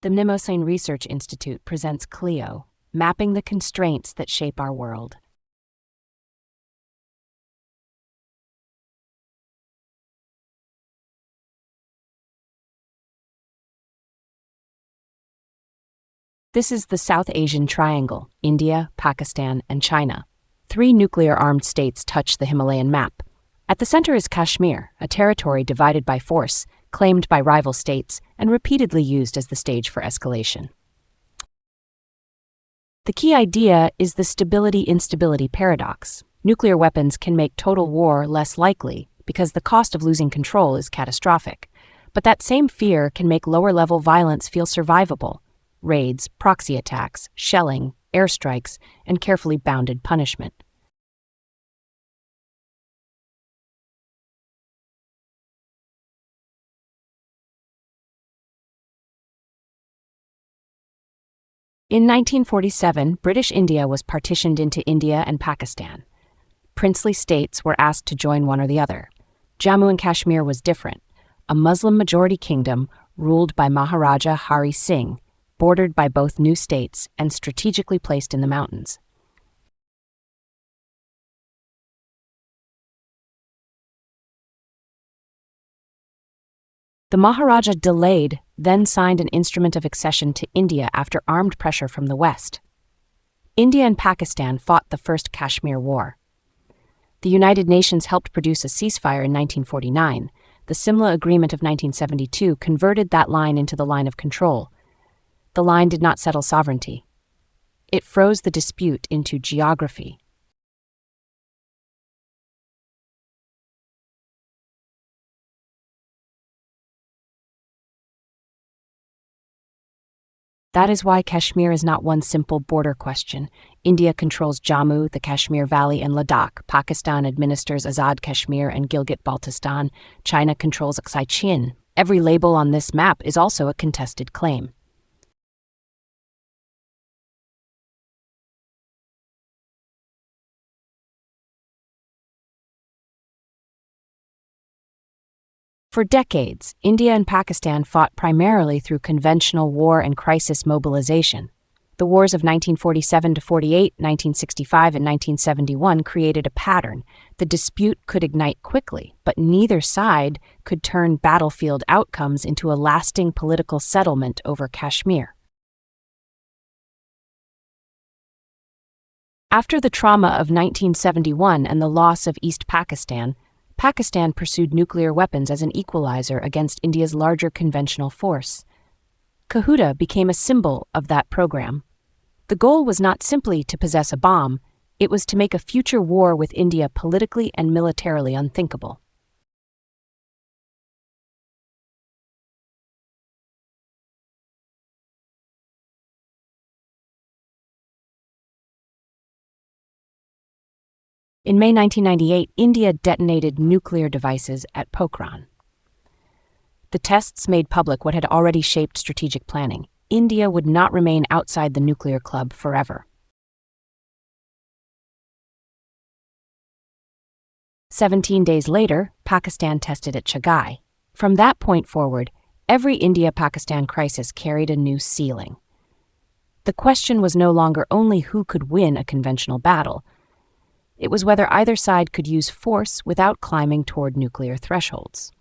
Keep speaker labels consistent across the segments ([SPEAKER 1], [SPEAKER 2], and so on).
[SPEAKER 1] The Mnemosyne Research Institute presents CLIO, Mapping the Constraints That Shape Our World. This is the South Asian Triangle: India, Pakistan, and China. 3 nuclear-armed states touch the Himalayan map. At the center is Kashmir, a territory divided by force, claimed by rival states, and repeatedly used as the stage for escalation. The key idea is the stability-instability paradox. Nuclear weapons can make total war less likely because the cost of losing control is catastrophic. But that same fear can make lower-level violence feel survivable. Raids, proxy attacks, shelling, airstrikes, and carefully bounded punishment. In 1947, British India was partitioned into India and Pakistan. Princely states were asked to join one or the other. Jammu and Kashmir was different, a Muslim-majority kingdom ruled by Maharaja Hari Singh, bordered by both new states and strategically placed in the mountains. The Maharaja delayed, then signed an instrument of accession to India after armed pressure from the West. India and Pakistan fought the First Kashmir War. The United Nations helped produce a ceasefire in 1949. The Simla Agreement of 1972 converted that line into the line of control. The line did not settle sovereignty. It froze the dispute into geography. That is why Kashmir is not one simple border question. India controls Jammu, the Kashmir Valley, and Ladakh. Pakistan administers Azad Kashmir and Gilgit-Baltistan. China controls Aksai Chin. Every label on this map is also a contested claim. For decades, India and Pakistan fought primarily through conventional war and crisis mobilization. The wars of 1947-48, 1965, and 1971 created a pattern. The dispute could ignite quickly, but neither side could turn battlefield outcomes into a lasting political settlement over Kashmir. After the trauma of 1971 and the loss of East Pakistan, Pakistan pursued nuclear weapons as an equalizer against India's larger conventional force. Kahuta became a symbol of that program. The goal was not simply to possess a bomb, it was to make a future war with India politically and militarily unthinkable. In May 1998, India detonated nuclear devices at Pokhran. The tests made public what had already shaped strategic planning. India would not remain outside the nuclear club forever. 17 days later, Pakistan tested at Chagai. From that point forward, every India-Pakistan crisis carried a new ceiling. The question was no longer only who could win a conventional battle. It was whether either side could use force without climbing toward nuclear thresholds.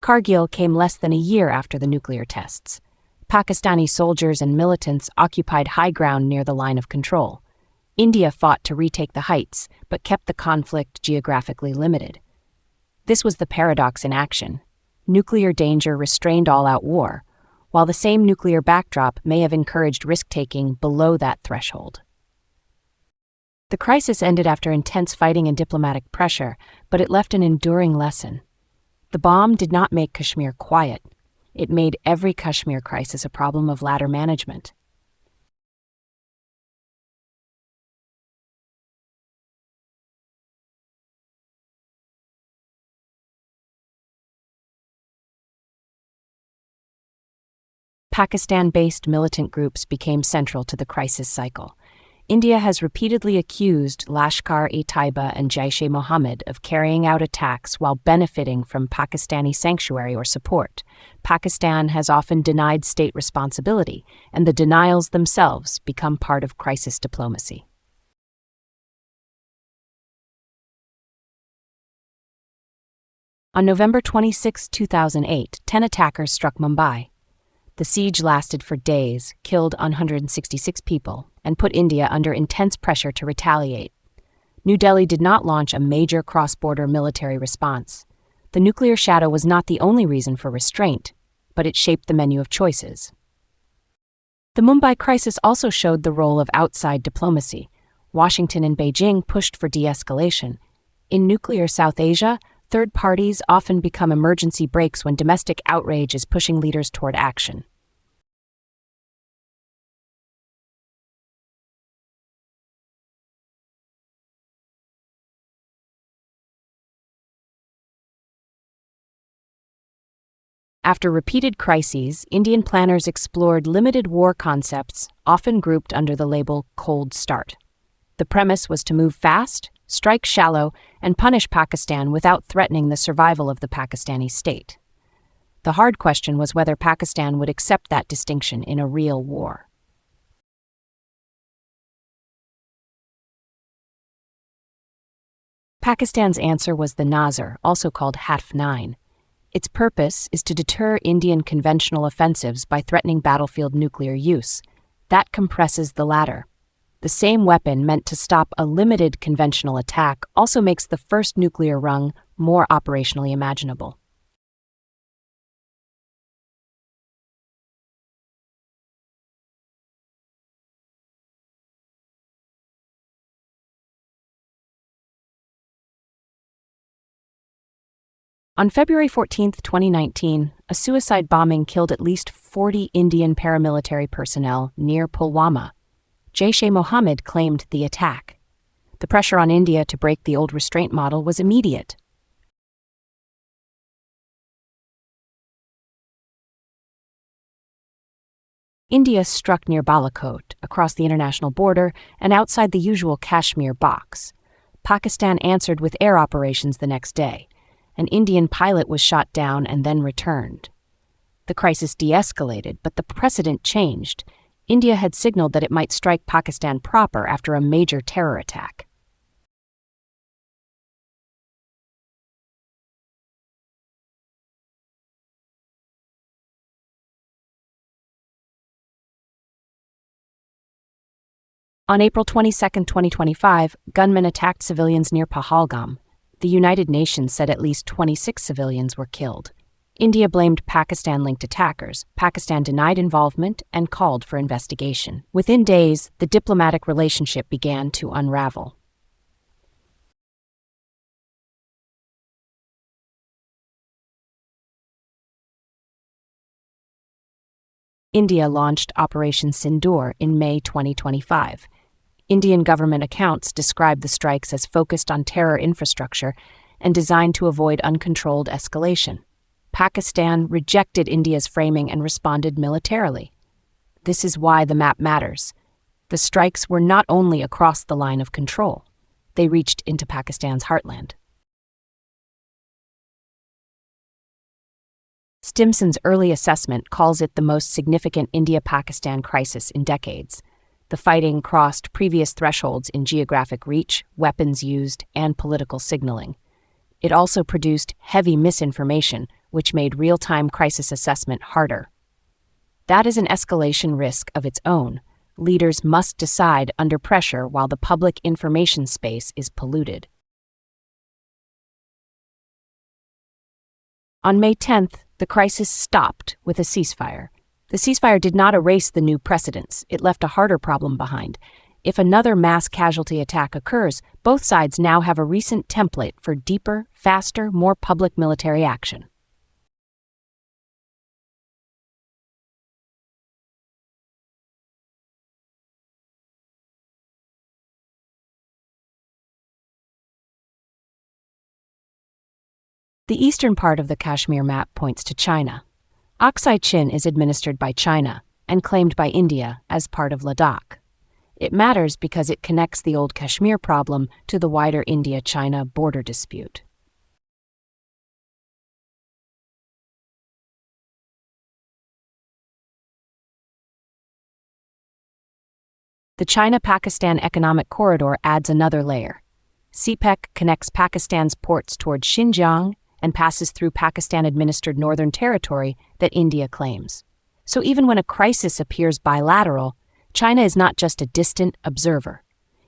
[SPEAKER 1] Kargil came less than a year after the nuclear tests. Pakistani soldiers and militants occupied high ground near the line of control. India fought to retake the heights, but kept the conflict geographically limited. This was the paradox in action. Nuclear danger restrained all-out war, while the same nuclear backdrop may have encouraged risk-taking below that threshold. The crisis ended after intense fighting and diplomatic pressure, but it left an enduring lesson. The bomb did not make Kashmir quiet. It made every Kashmir crisis a problem of ladder management. Pakistan-based militant groups became central to the crisis cycle. India has repeatedly accused Lashkar-e-Taiba and Jaish-e-Mohammed of carrying out attacks while benefiting from Pakistani sanctuary or support. Pakistan has often denied state responsibility, and the denials themselves become part of crisis diplomacy. On November 26, 2008, 10 attackers struck Mumbai. The siege lasted for days, killed 166 people, and put India under intense pressure to retaliate. New Delhi did not launch a major cross-border military response. The nuclear shadow was not the only reason for restraint, but it shaped the menu of choices. The Mumbai crisis also showed the role of outside diplomacy. Washington and Beijing pushed for de-escalation. In nuclear South Asia, third parties often become emergency brakes when domestic outrage is pushing leaders toward action. After repeated crises, Indian planners explored limited war concepts, often grouped under the label Cold Start. The premise was to move fast, strike shallow, and punish Pakistan without threatening the survival of the Pakistani state. The hard question was whether Pakistan would accept that distinction in a real war. Pakistan's answer was the Nazar, also called HATF 9. Its purpose is to deter Indian conventional offensives by threatening battlefield nuclear use. That compresses the latter. The same weapon meant to stop a limited conventional attack also makes the first nuclear rung more operationally imaginable. On February 14, 2019, a suicide bombing killed at least 40 Indian paramilitary personnel near Pulwama. Jaish-e-Mohammed claimed the attack. The pressure on India to break the old restraint model was immediate. India struck near Balakot, across the international border, and outside the usual Kashmir box. Pakistan answered with air operations the next day. An Indian pilot was shot down and then returned. The crisis de-escalated, but the precedent changed. India had signaled that it might strike Pakistan proper after a major terror attack. On April 22, 2025, gunmen attacked civilians near Pahalgam. The United Nations said at least 26 civilians were killed. India blamed Pakistan-linked attackers. Pakistan denied involvement and called for investigation. Within days, the diplomatic relationship began to unravel. India launched Operation Sindoor in May 2025. Indian government accounts describe the strikes as focused on terror infrastructure and designed to avoid uncontrolled escalation. Pakistan rejected India's framing and responded militarily. This is why the map matters. The strikes were not only across the line of control, they reached into Pakistan's heartland. Stimson's early assessment calls it the most significant India-Pakistan crisis in decades. The fighting crossed previous thresholds in geographic reach, weapons used, and political signaling. It also produced heavy misinformation, which made real-time crisis assessment harder. That is an escalation risk of its own. Leaders must decide under pressure while the public information space is polluted. On May 10th, the crisis stopped with a ceasefire. The ceasefire did not erase the new precedents. It left a harder problem behind. If another mass casualty attack occurs, both sides now have a recent template for deeper, faster, more public military action. The eastern part of the Kashmir map points to China. Aksai Chin is administered by China and claimed by India as part of Ladakh. It matters because it connects the old Kashmir problem to the wider India-China border dispute. The China-Pakistan Economic Corridor adds another layer. CPEC connects Pakistan's ports toward Xinjiang and passes through Pakistan-administered Northern Territory that India claims. So even when a crisis appears bilateral, China is not just a distant observer.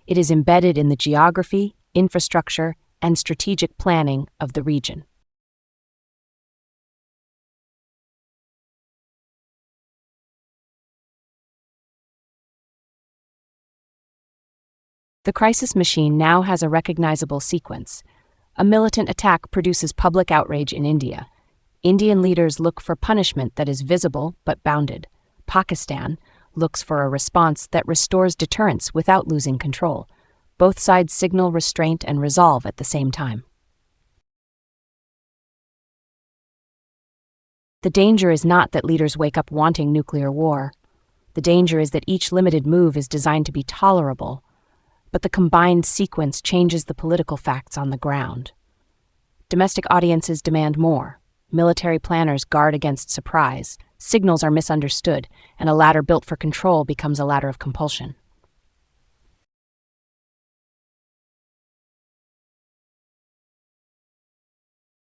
[SPEAKER 1] It is embedded in the geography, infrastructure, and strategic planning of the region. The crisis machine now has a recognizable sequence. A militant attack produces public outrage in India. Indian leaders look for punishment that is visible but bounded. Pakistan looks for a response that restores deterrence without losing control. Both sides signal restraint and resolve at the same time. The danger is not that leaders wake up wanting nuclear war. The danger is that each limited move is designed to be tolerable, but the combined sequence changes the political facts on the ground. Domestic audiences demand more. Military planners guard against surprise. Signals are misunderstood, and a ladder built for control becomes a ladder of compulsion.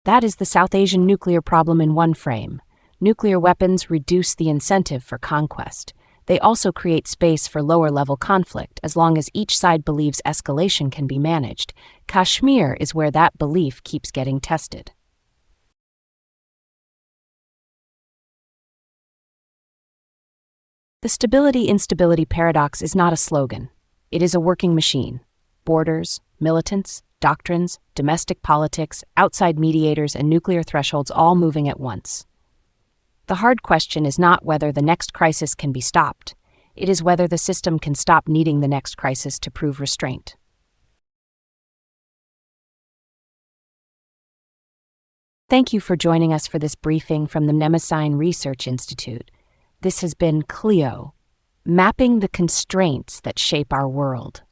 [SPEAKER 1] That is the South Asian nuclear problem in one frame. Nuclear weapons reduce the incentive for conquest. They also create space for lower-level conflict as long as each side believes escalation can be managed. Kashmir is where that belief keeps getting tested. The stability-instability paradox is not a slogan. It is a working machine. Borders, militants, doctrines, domestic politics, outside mediators, and nuclear thresholds all moving at once. The hard question is not whether the next crisis can be stopped. It is whether the system can stop needing the next crisis to prove restraint. Thank you for joining us for this briefing from the Mnemosyne Research Institute. This has been CLEO, mapping the constraints that shape our world.